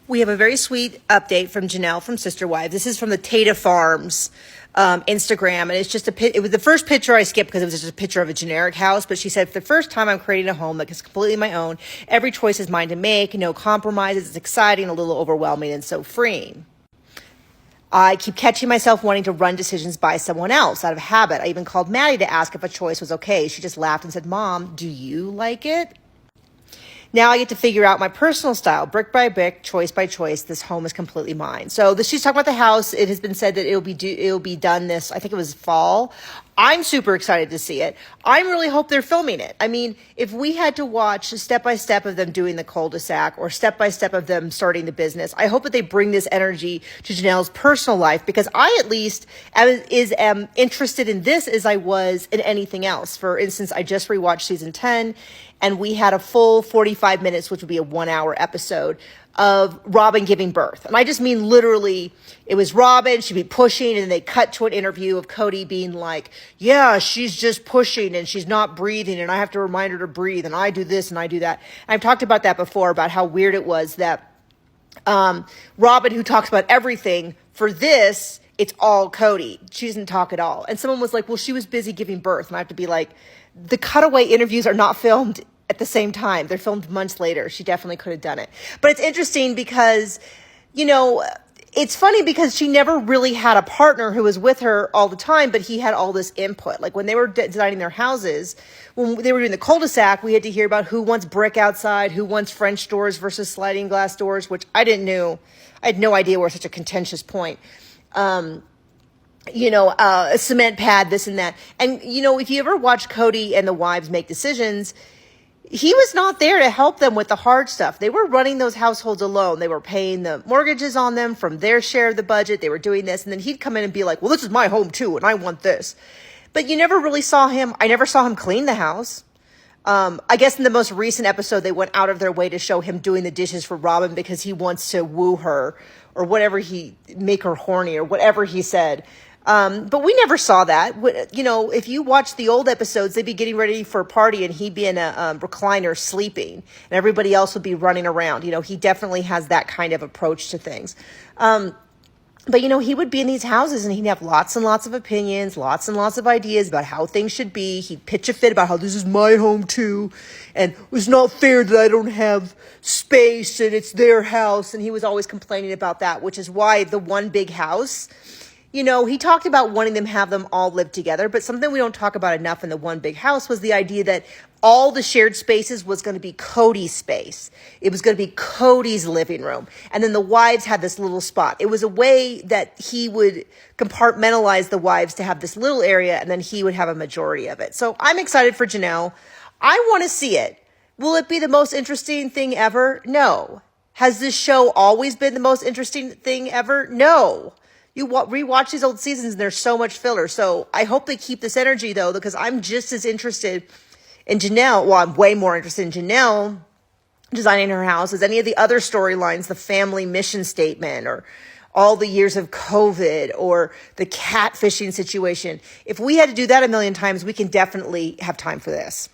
We have a very sweet update from Janelle from Sister Wives. This is from the Tadae Farms Instagram, and it's just it was the first picture I skipped because it was just a picture of a generic house. But she said, for the first time, I'm creating a home that is completely my own. Every choice is mine to make, no compromises. It's exciting, a little overwhelming, and so freeing. I keep catching myself wanting to run decisions by someone else out of habit. I even called Maddie to ask if a choice was okay. She just laughed and said, "Mom, do you like it?" Now I get to figure out my personal style, brick by brick, choice by choice. This home is completely mine. So she's talking about the house. It has been said that it'll be done this, I think it was fall. I'm super excited to see it. I really hope they're filming it. I mean, if we had to watch step by step of them doing the cul-de-sac or step by step of them starting the business, I hope that they bring this energy to Janelle's personal life, because I at least am interested in this as I was in anything else. For instance, I just rewatched season 10 and we had a full 45 minutes, which would be a 1-hour episode, of Robin giving birth. And I just mean literally, it was Robin, she'd be pushing, and then they cut to an interview of Cody being like, yeah, she's just pushing and she's not breathing and I have to remind her to breathe and I do this and I do that. And I've talked about that before, about how weird it was that Robin, who talks about everything, for this, it's all Cody. She doesn't talk at all. And someone was like, well, she was busy giving birth. And I have to be like, the cutaway interviews are not filmed at the same time. They're filmed months later. She definitely could have done it. But it's interesting because, it's funny because she never really had a partner who was with her all the time, but he had all this input. Like when they were designing their houses, when they were doing the cul-de-sac, we had to hear about who wants brick outside, who wants French doors versus sliding glass doors, which I didn't know. I had no idea were such a contentious point. A cement pad, this and that. And, if you ever watch Cody and the wives make decisions, he was not there to help them with the hard stuff. They were running those households alone. They were paying the mortgages on them from their share of the budget. They were doing this. And then he'd come in and be like, well, this is my home too, and I want this. But you never really saw him. I never saw him clean the house. I guess in the most recent episode, they went out of their way to show him doing the dishes for Robin because he wants to woo her or whatever, make her horny or whatever he said. But we never saw that. If you watch the old episodes, they'd be getting ready for a party and he'd be in a recliner sleeping and everybody else would be running around. He definitely has that kind of approach to things. But he would be in these houses and he'd have lots and lots of opinions, lots and lots of ideas about how things should be. He'd pitch a fit about how this is my home too. And it's not fair that I don't have space and it's their house. And he was always complaining about that, which is why the one big house, he talked about wanting them have them all live together, but something we don't talk about enough in the one big house was the idea that all the shared spaces was going to be Cody's space. It was going to be Cody's living room. And then the wives had this little spot. It was a way that he would compartmentalize the wives to have this little area, and then he would have a majority of it. So I'm excited for Janelle. I want to see it. Will it be the most interesting thing ever? No. Has this show always been the most interesting thing ever? No. You rewatch these old seasons and there's so much filler. So I hope they keep this energy though, because I'm just as interested in Janelle. Well, I'm way more interested in Janelle designing her house as any of the other storylines, the family mission statement or all the years of COVID or the catfishing situation. If we had to do that a million times, we can definitely have time for this.